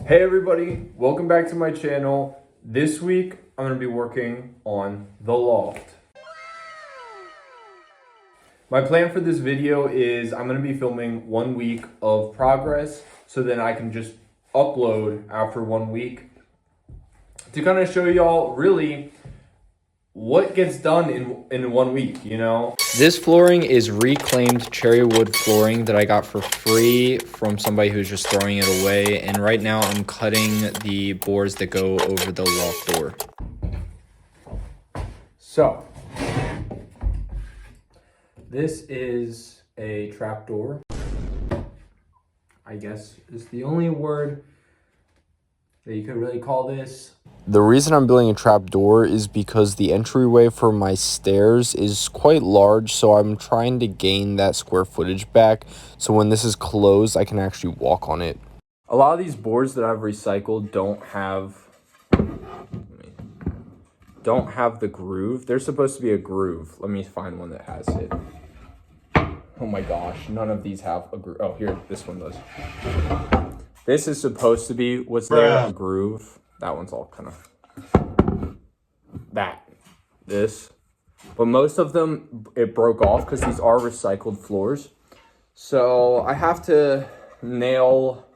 Hey everybody, welcome back to my channel. This week, I'm gonna be working on the loft. My plan for this video is I'm gonna be filming 1 week of progress so then I can just upload after 1 week to kind of show y'all really what gets done in 1 week, you know? This flooring is reclaimed cherry wood flooring that I got for free from somebody who's just throwing it away. And right now I'm cutting the boards that go over the loft door. So, this is a trapdoor. I guess is the only word that you could really call this. The reason I'm building a trapdoor is because the entryway for my stairs is quite large, so I'm trying to gain that square footage back, so when this is closed, I can actually walk on it. A lot of these boards that I've recycled don't have the groove. There's supposed to be a groove. Let me find one that has it. Oh my gosh, none of these have a groove. Oh, here, this one does. This is supposed to be what's there, a groove. That one's all kind of this. But most of them, it broke off because these are recycled floors. So I have to nail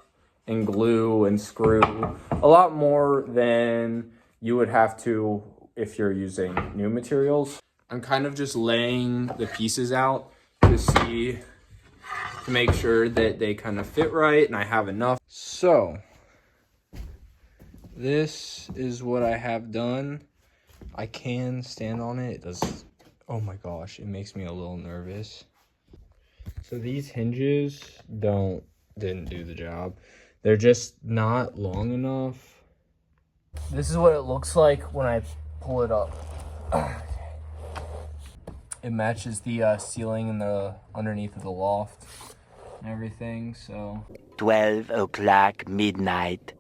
and glue and screw a lot more than you would have to if you're using new materials. I'm kind of just laying the pieces out to make sure that they kind of fit right and I have enough. So this is what I have done. I can stand on it. It does, oh my gosh, it makes me a little nervous. So these hinges didn't do the job. They're just not long enough. This is what it looks like when I pull it up. It matches the ceiling and the underneath of the loft and everything, so. 12 o'clock midnight.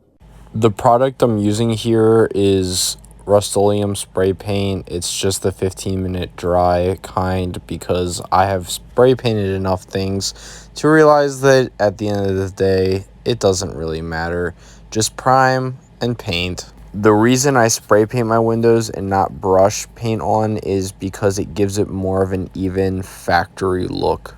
The product I'm using here is Rust-Oleum spray paint. It's just the 15-minute dry kind because I have spray painted enough things to realize that at the end of the day, it doesn't really matter. Just prime and paint. The reason I spray paint my windows and not brush paint on is because it gives it more of an even factory look.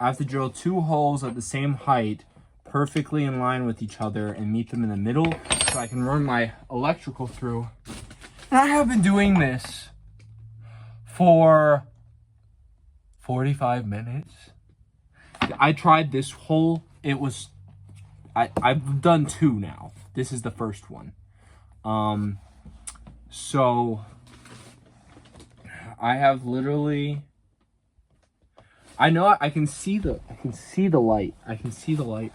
I have to drill 2 holes at the same height, perfectly in line with each other, and meet them in the middle so I can run my electrical through. And I have been doing this for 45 minutes. I tried this hole. It was, I've done 2 now. This is the first one. So I have literally, I know I can see the light. I can see the light.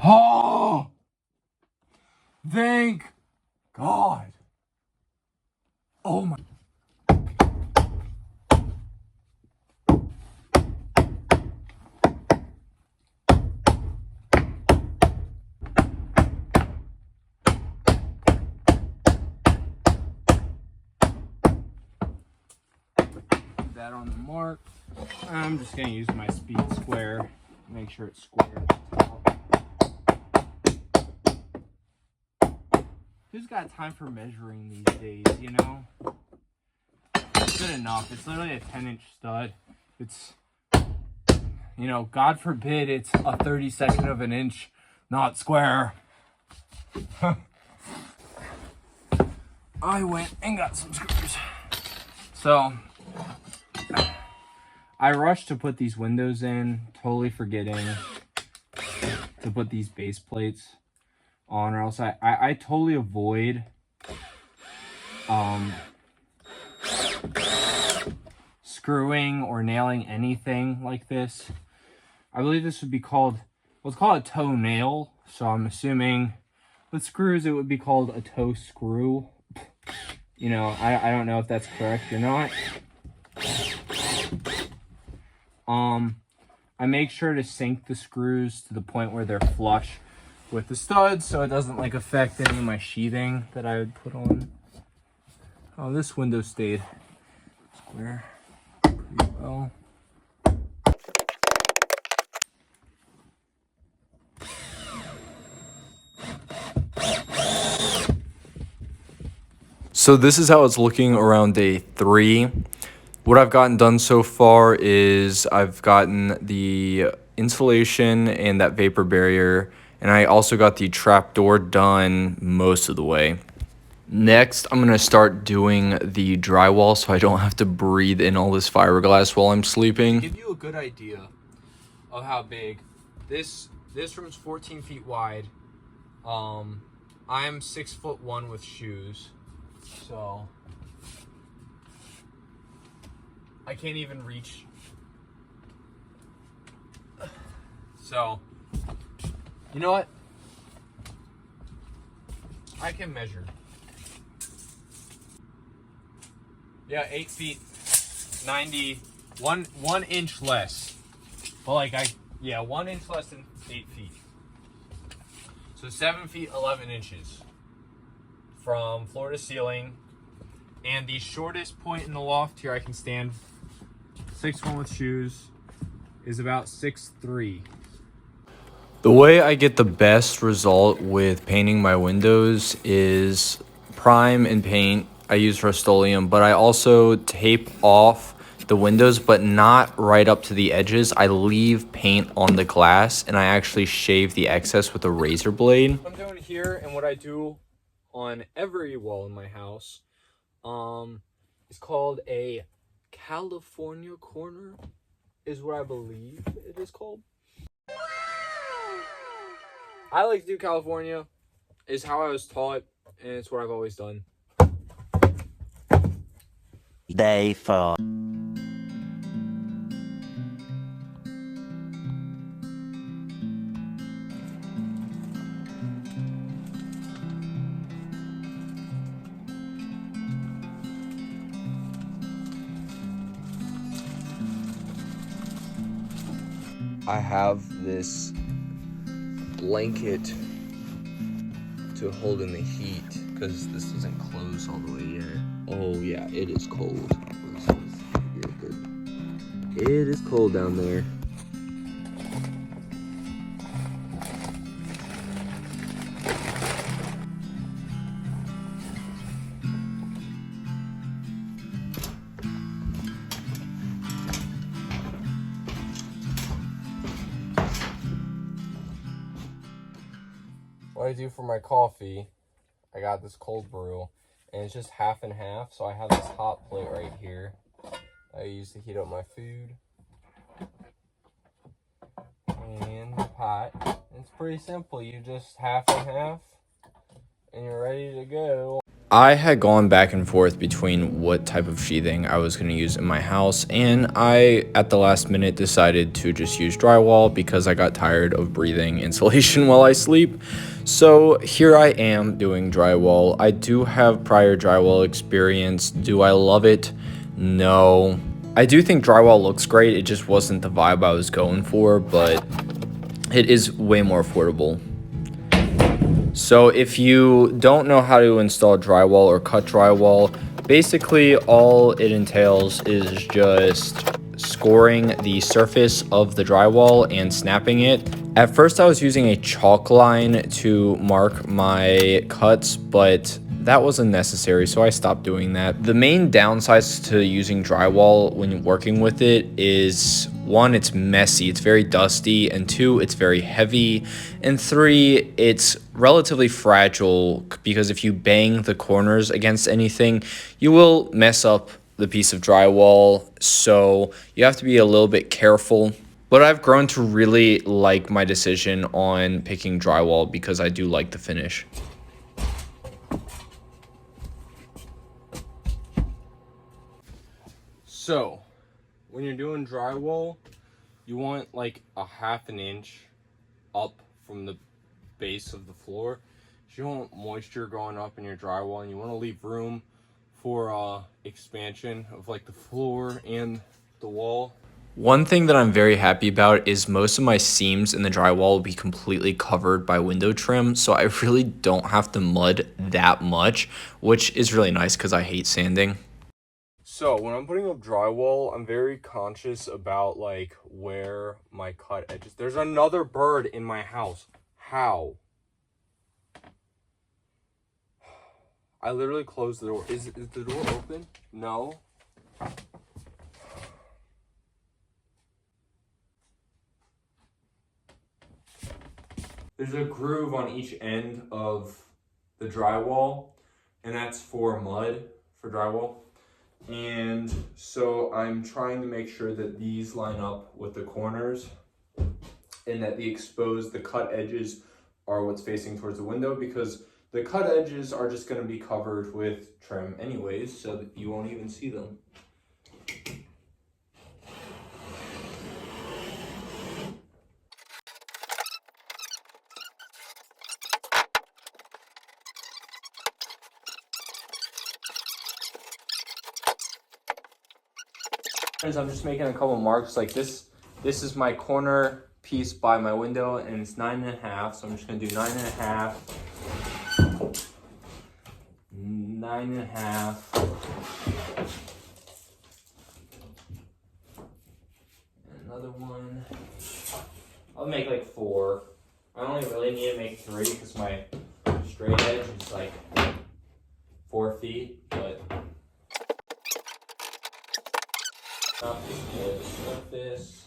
Oh! Thank God. Oh my. That on the mark. I'm just gonna use my speed square, make sure it's square. Who's got time for measuring these days, you know? It's good enough. It's literally a 10-inch stud. It's, you know, God forbid it's a 32nd of an inch, not square. I went and got some screws. So I rushed to put these windows in, totally forgetting to put these base plates on, or else I totally avoid screwing or nailing anything like this. I believe this would be called, let's call it a toe nail. So I'm assuming with screws it would be called a toe screw. You know, I don't know if that's correct or not. I make sure to sink the screws to the point where they're flush with the studs, so it doesn't like affect any of my sheathing that I would put on. Oh, this window stayed square pretty well. So this is how it's looking around day 3. What I've gotten done so far is I've gotten the insulation and that vapor barrier, and I also got the trapdoor done most of the way. Next, I'm going to start doing the drywall so I don't have to breathe in all this fiberglass while I'm sleeping. To give you a good idea of how big this room's 14 feet wide. I'm 6'1" with shoes, so I can't even reach. So, you know what? I can measure. Yeah, 8 feet, 90, one inch less. But like 1 inch less than 8 feet. So 7 feet, 11 inches from floor to ceiling. And the shortest point in the loft here I can stand 6'1" with shoes is about 6'3". The way I get the best result with painting my windows is prime and paint. I use Rust-Oleum, but I also tape off the windows, but not right up to the edges. I leave paint on the glass, and I actually shave the excess with a razor blade. What I'm doing here, and what I do on every wall in my house, is called a California corner, is what I believe it is called. I like to do California, is how I was taught, and it's what I've always done. Day 4. I have this blanket to hold in the heat because this doesn't close all the way yet. Oh yeah, it is cold. It is cold down there. What I do for my coffee, I got this cold brew, and it's just half and half. So I have this hot plate right here I use to heat up my food, and the pot. It's pretty simple. You just half and half, and you're ready to go. I had gone back and forth between what type of sheathing I was going to use in my house, and I, at the last minute, decided to just use drywall because I got tired of breathing insulation while I sleep. So here I am doing drywall. I do have prior drywall experience. Do I love it? No. I do think drywall looks great. It just wasn't the vibe I was going for, but it is way more affordable. So if you don't know how to install drywall or cut drywall, basically all it entails is just scoring the surface of the drywall and snapping it. At first I was using a chalk line to mark my cuts, but that wasn't necessary, so I stopped doing that. The main downsides to using drywall when working with it is, 1, it's messy, it's very dusty, and 2, it's very heavy, and 3, it's relatively fragile because if you bang the corners against anything, you will mess up the piece of drywall, so you have to be a little bit careful. But I've grown to really like my decision on picking drywall because I do like the finish. So, when you're doing drywall, you want like a ½ inch up from the base of the floor. You don't want moisture going up in your drywall, and you want to leave room for expansion of like the floor and the wall. One thing that I'm very happy about is most of my seams in the drywall will be completely covered by window trim, so I really don't have to mud that much, which is really nice because I hate sanding. So when I'm putting up drywall, I'm very conscious about like where my cut edges. There's another bird in my house. How? I literally closed the door. Is the door open? No. There's a groove on each end of the drywall, and that's for mud, for drywall. And so I'm trying to make sure that these line up with the corners and that the cut edges are what's facing towards the window, because the cut edges are just going to be covered with trim anyways, so that you won't even see them. I'm just making a couple marks like this. This is my corner piece by my window, and it's 9.5, so I'm just going to do 9.5, 9.5, and another one. I'll make like 4. I only really need to make 3 because my straight edge is like 4 feet, but not this.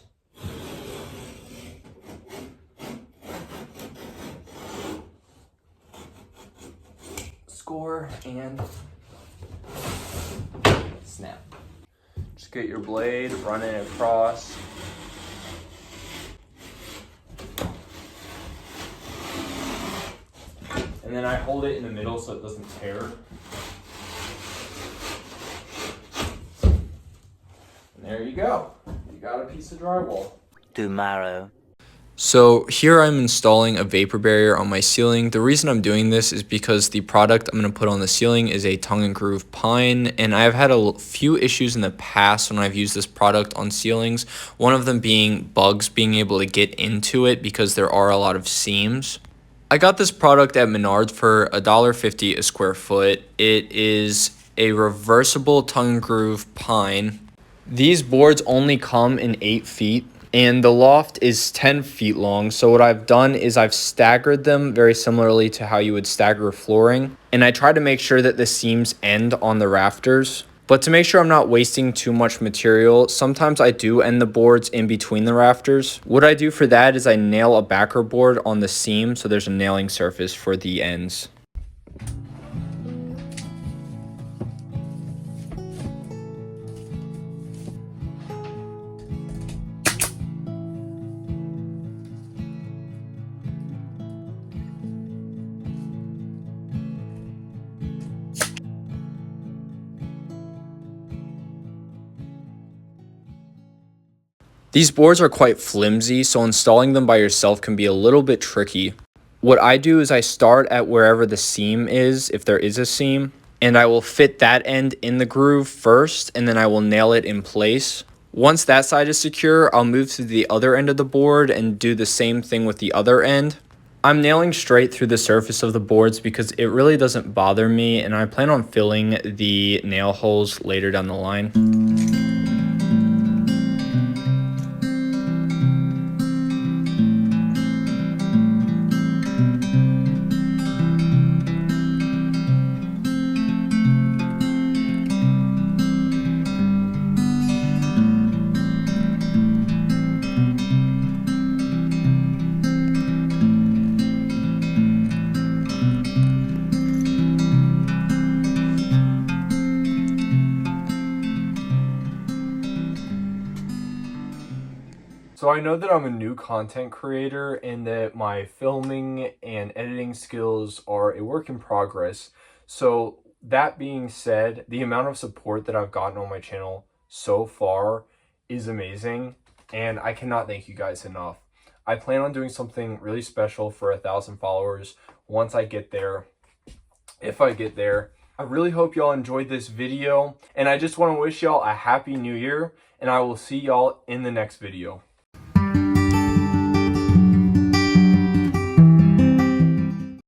Score and snap. Just get your blade, run it across. And then I hold it in the middle so it doesn't tear. And there you go. You got a piece of drywall. Tomorrow. So here I'm installing a vapor barrier on my ceiling. The reason I'm doing this is because the product I'm going to put on the ceiling is a tongue and groove pine, and I've had a few issues in the past when I've used this product on ceilings. One of them being bugs being able to get into it because there are a lot of seams. I got this product at Menards for $1.50 a square foot. It is a reversible tongue and groove pine. These boards only come in 8 feet. And the loft is 10 feet long, so what I've done is I've staggered them very similarly to how you would stagger flooring. And I try to make sure that the seams end on the rafters. But to make sure I'm not wasting too much material, sometimes I do end the boards in between the rafters. What I do for that is I nail a backer board on the seam so there's a nailing surface for the ends. These boards are quite flimsy, so installing them by yourself can be a little bit tricky. What I do is I start at wherever the seam is, if there is a seam, and I will fit that end in the groove first, and then I will nail it in place. Once that side is secure, I'll move to the other end of the board and do the same thing with the other end. I'm nailing straight through the surface of the boards because it really doesn't bother me, and I plan on filling the nail holes later down the line. So I know that I'm a new content creator and that my filming and editing skills are a work in progress. So that being said, the amount of support that I've gotten on my channel so far is amazing, and I cannot thank you guys enough. I plan on doing something really special for 1,000 followers once I get there, if I get there. I really hope y'all enjoyed this video, and I just want to wish y'all a happy new year, and I will see y'all in the next video.